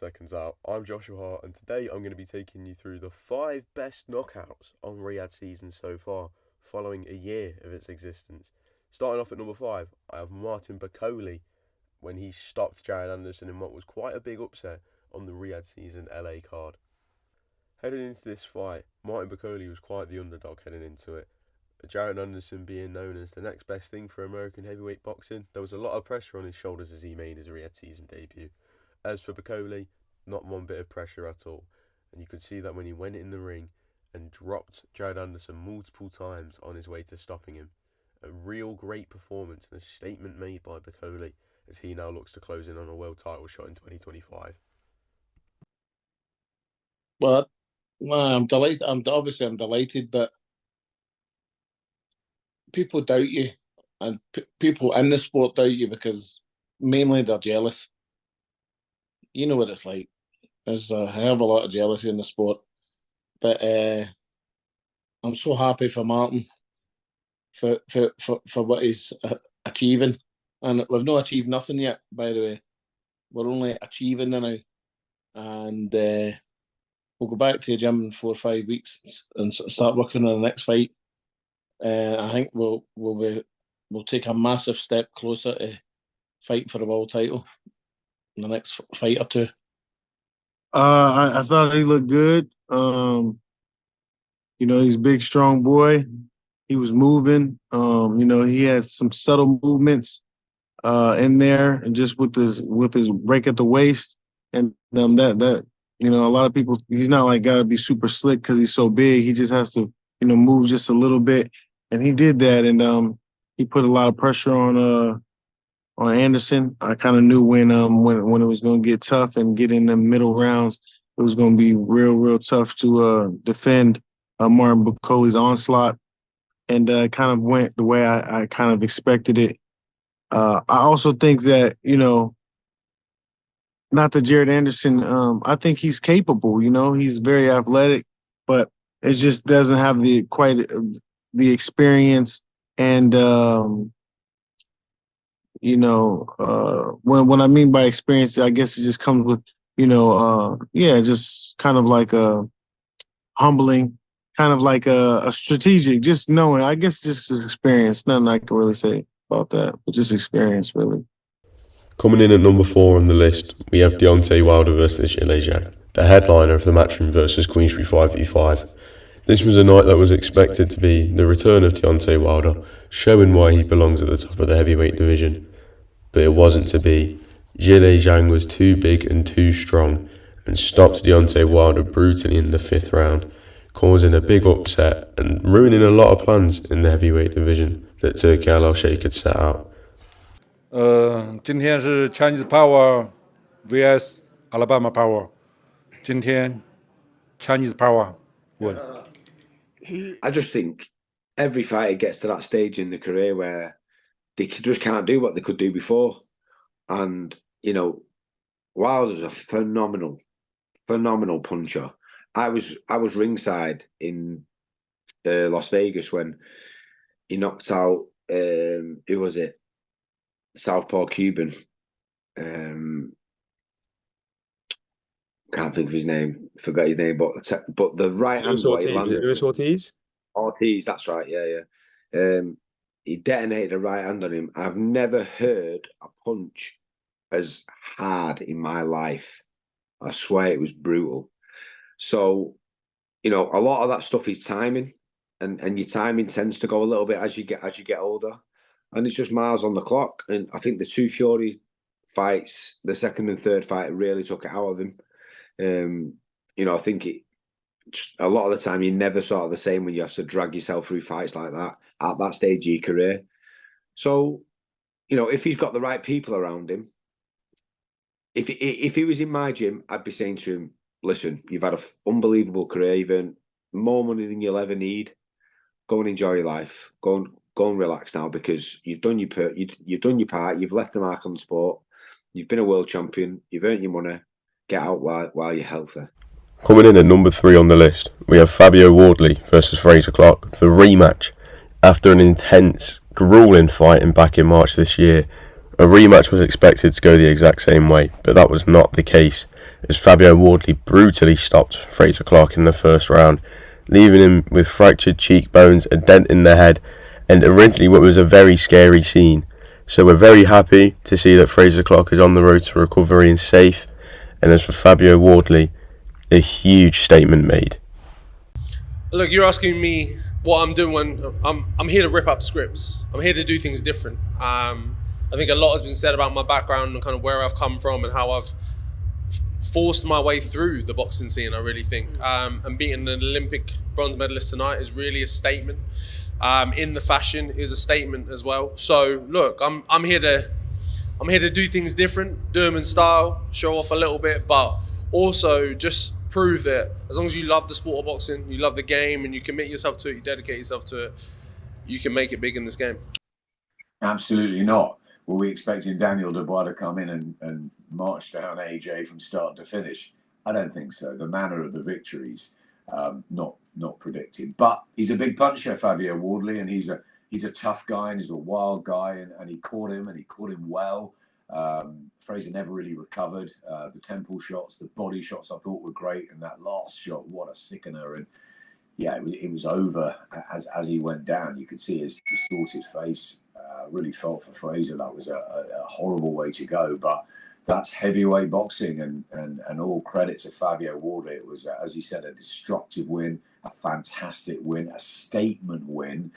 Seconds Out. I'm Joshua Hart, and today I'm going to be taking you through the 5 best knockouts on Riyadh season so far, following a year of its existence. Starting off at number 5, I have Martin Bakole when he stopped Jared Anderson in what was quite a big upset on the Riyadh season LA card. Heading into this fight, Martin Bakole was quite the underdog heading into it. Jared Anderson being known as the next best thing for American heavyweight boxing, there was a lot of pressure on his shoulders as he made his Riyadh season debut. As for Bakole, not one bit of pressure at all, and you could see that when he went in the ring and dropped Jared Anderson multiple times on his way to stopping him. A real great performance and a statement made by Bakole as he now looks to close in on a world title shot in 2025. Well, I'm delighted. I'm delighted, but people doubt you, and people in the sport doubt you because mainly they're jealous. You know what it's like. There's a hell of a lot of jealousy in the sport, but I'm so happy for Martin for what he's achieving, and we've not achieved nothing yet. By the way, we're only achieving now, and we'll go back to the gym in 4 or 5 weeks and start working on the next fight. I think we'll take a massive step closer to fighting for the world title in the next fight or two. I thought he looked good. He's a big, strong boy. He was moving. He had some subtle movements in there, and just with his break at the waist, and that a lot of people. He's not like got to be super slick because he's so big. He just has to move just a little bit, and he did that, and he put a lot of pressure on Anderson. I kind of knew when it was going to get tough and get in the middle rounds, it was going to be real tough to defend Martin Bakole's onslaught, and kind of went the way I kind of expected it. I also think that, not that Jared Anderson, I think he's capable, he's very athletic, but it just doesn't have the experience and, when I mean by experience, I guess it just comes with, just kind of like a humbling, kind of like a strategic, just knowing, I guess just his experience. Nothing I can really say about that, but just experience, really. Coming in at number 4 on the list, we have Deontay Wilder versus Zhilei, the headliner of the Matchroom versus Queensberry 5v5. This was a night that was expected to be the return of Deontay Wilder, showing why he belongs at the top of the heavyweight division. But it wasn't to be. Zhilei was too big and too strong and stopped Deontay Wilder brutally in the 5th round, causing a big upset and ruining a lot of plans in the heavyweight division that Turki Al-Sheikh had set out. 今天是 Chinese Power vs Alabama Power. 今天 Chinese Power won. I just think every fighter gets to that stage in their career where they just can't do what they could do before. And, Wilder's a phenomenal puncher. I was ringside in Las Vegas when he knocked out, who was it? Southpaw Cuban. Can't think of his name. Forgot his name, but the right hand. Luis Ortiz? Ortiz, that's right. Yeah. He detonated a right hand on him. I've never heard a punch as hard in my life. I swear it was brutal. So, a lot of that stuff is timing, and your timing tends to go a little bit as you get older, and it's just miles on the clock. And I think the 2 Fury fights, the 2nd and 3rd fight, really took it out of him. I think a lot of the time you're never sort of the same when you have to drag yourself through fights like that at that stage of your career. So, if he's got the right people around him, if he was in my gym, I'd be saying to him, listen, you've had an unbelievable career, you've earned more money than you'll ever need. Go and enjoy your life. Go and relax now, because you've done your part, you've left a mark on the sport, you've been a world champion, you've earned your money. Get out while you're healthy. Coming in at number 3 on the list, we have Fabio Wardley versus Frazer Clarke, the rematch. After an intense, grueling fight back in March this year, A rematch was expected to go the exact same way, but that was not the case, as Fabio Wardley brutally stopped Frazer Clarke in the first round, leaving him with fractured cheekbones, a dent in the head, and originally what was a very scary scene. So we're very happy to see that Frazer Clarke is on the road to recovery and safe, and as for Fabio Wardley, a huge statement made. Look, you're asking me what I'm doing when I'm here to rip up scripts. I'm here to do things different. I think a lot has been said about my background and kind of where I've come from and how I've forced my way through the boxing scene, I really think. And beating an Olympic bronze medalist tonight is really a statement. In the fashion is a statement as well. So look, I'm here to do things different, do them in style, show off a little bit, but also just prove that as long as you love the sport of boxing, you love the game, and you commit yourself to it, you dedicate yourself to it, you can make it big in this game. Absolutely not. Were we expecting Daniel Dubois to come in and march down AJ from start to finish? I don't think so. The manner of the victories, not predicted. But he's a big puncher, Fabio Wardley, and he's a tough guy and he's a wild guy, and he caught him well. Frazer never really recovered. The temple shots, the body shots I thought were great, and that last shot, what a sickener. And yeah, it was over as he went down. You could see his distorted face. Really felt for Frazer. That was a horrible way to go, but that's heavyweight boxing, and all credit to Fabio Wardley. It was, as you said, a destructive win, a fantastic win, a statement win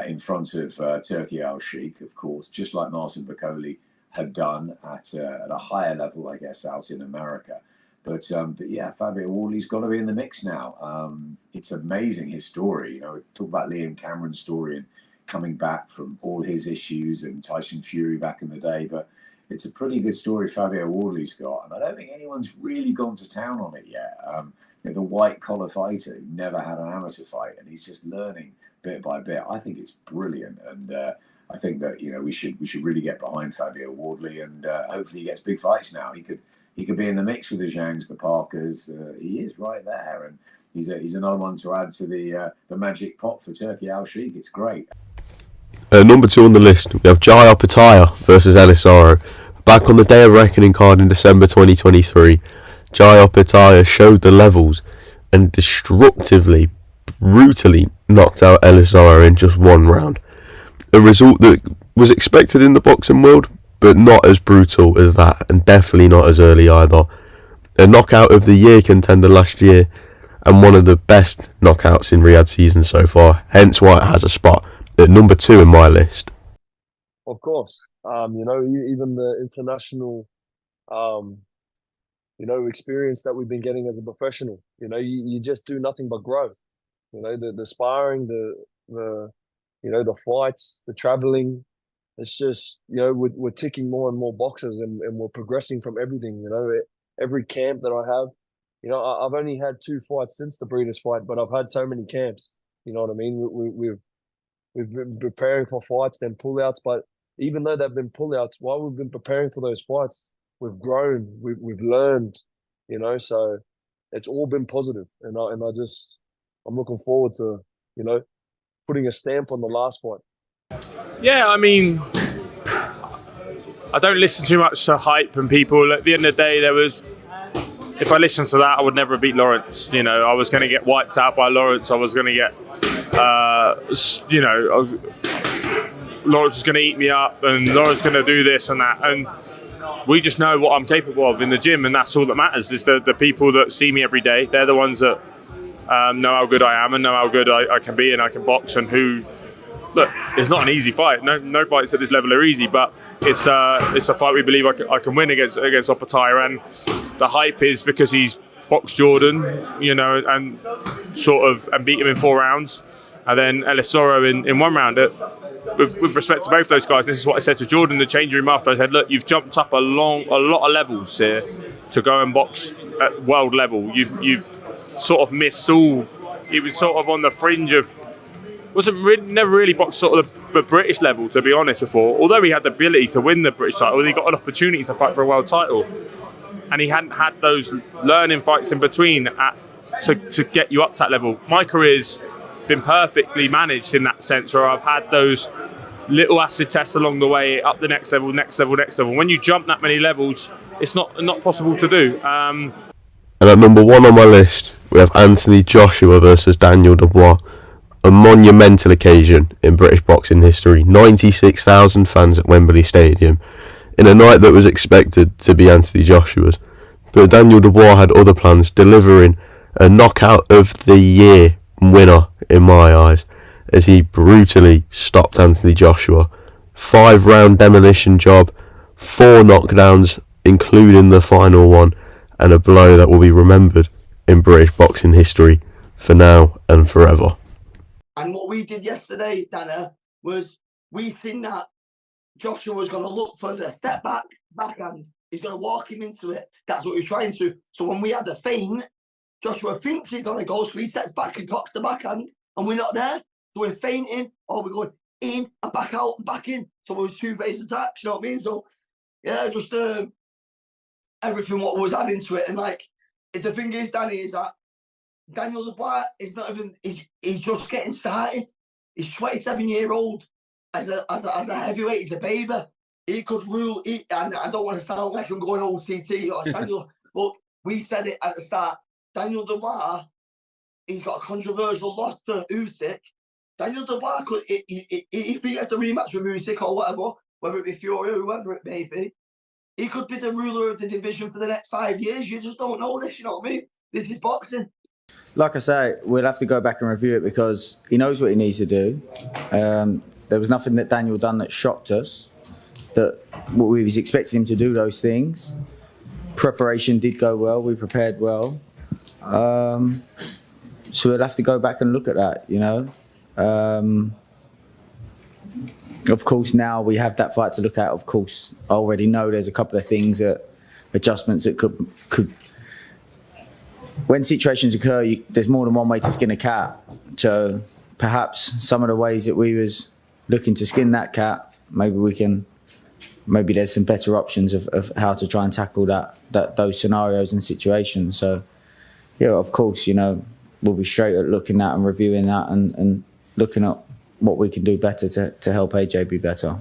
in front of Turki Al-Sheikh, of course, just like Martin Bakole had done at a higher level, I guess, out in America. But yeah, Fabio Wardley's got to be in the mix now. It's amazing, his story. You know, we talk about Liam Cameron's story and coming back from all his issues and Tyson Fury back in the day, but it's a pretty good story Fabio Wardley's got, and I don't think anyone's really gone to town on it yet. The white collar fighter who never had an amateur fight, and he's just learning bit by bit. I think it's brilliant, and I think that we should really get behind Fabio Wardley, and hopefully he gets big fights now. He could be in the mix with the Zhangs, the Parkers. He is right there, and he's another one to add to the magic pot for Turki Al-Sheikh. It's great. Number 2 on the list, we have Jai Opetaia versus Elisaro. Back on the Day of Reckoning card in December 2023, Jai Opetaia showed the levels and destructively, brutally knocked out Elisaro in just one round. A result that was expected in the boxing world, but not as brutal as that, and definitely not as early either. A knockout of the year contender last year, and one of the best knockouts in Riyadh season so far, hence why it has a spot at number 2 in my list. Of course, even the international, experience that we've been getting as a professional. You just do nothing but growth. The sparring, the fights, the traveling. It's just we're ticking more and more boxes, and we're progressing from everything. Every camp that I have, I've only had 2 fights since the Breeders' fight, but I've had so many camps. You know what I mean? We've been preparing for fights, then pullouts. But even though they've been pullouts, while we've been preparing for those fights, we've grown, we've learned, So it's all been positive, and I'm looking forward to, putting a stamp on the last fight. Yeah, I mean, I don't listen too much to hype and people. At the end of the day, if I listened to that, I would never beat Lawrence. I was going to get wiped out by Lawrence. I was going to get, Lawrence is going to eat me up, and Lawrence is going to do this and that. And we just know what I'm capable of in the gym, and that's all that matters. Is the people that see me every day. They're the ones that know how good I am and know how good I can be and I can box. And look, it's not an easy fight. No fights at this level are easy, but it's a fight we believe I can win against Opetaia. And the hype is because he's boxed Jordan, and beat him in 4 rounds, and then Elisaro in 1 round. With respect to both those guys, this is what I said to Jordan in the changing room after. I said, look, you've jumped up a lot of levels here to go and box at world level. You've sort of missed all. He was sort of on the fringe of. Never really boxed sort of the British level, to be honest, before. Although he had the ability to win the British title, he got an opportunity to fight for a world title, and he hadn't had those learning fights in between to get you up to that level. My career's been perfectly managed in that sense, where I've had those little acid tests along the way, up the next level, next level, next level. When you jump that many levels, it's not possible to do. And at number 1 on my list, we have Anthony Joshua versus Daniel Dubois. A monumental occasion in British boxing history. 96,000 fans at Wembley Stadium in a night that was expected to be Anthony Joshua's. But Daniel Dubois had other plans, delivering a knockout of the year winner in my eyes, as he brutally stopped Anthony Joshua. 5-round demolition job, 4 knockdowns, including the final one, and a blow that will be remembered in British boxing history for now and forever. And what we did yesterday, Dana, was we seen that Joshua was going to look for the step backhand. He's going to walk him into it. That's what he's trying to. So when we had the feint, Joshua thinks he's going to go, so he steps back and cocks the backhand, and we're not there. So we're feinting, or we're going in and back out and back in. So it was 2-phase attacks, you know what I mean? So, yeah, just everything what was adding to it. And, like, the thing is, Danny, is that Daniel Dubois is not even, he's just getting started. He's 27-year-old. As a heavyweight, he's a baby. He could rule, and I don't want to sound like I'm going OTT or Daniel, but we said it at the start. Daniel Dubois, he's got a controversial loss to Usyk. Daniel Dubois could, if he gets a rematch with Usyk or whatever, whether it be Fury or whoever it may be, he could be the ruler of the division for the next 5 years. You just don't know this, you know what I mean? This is boxing. Like I say, we'll have to go back and review it because he knows what he needs to do. There was nothing that Daniel done that shocked us. That we was expecting him to do those things. Preparation did go well. We prepared well. So we'll have to go back and look at that, you know. Of course, now we have that fight to look at. Of course, I already know there's a couple of things adjustments that could. When situations occur, there's more than one way to skin a cat. So perhaps some of the ways that we was looking to skin that cat, maybe there's some better options of how to try and tackle those scenarios and situations. So, yeah, of course, you know, we'll be straight at looking at and reviewing that and looking at what we can do better to help AJ be better.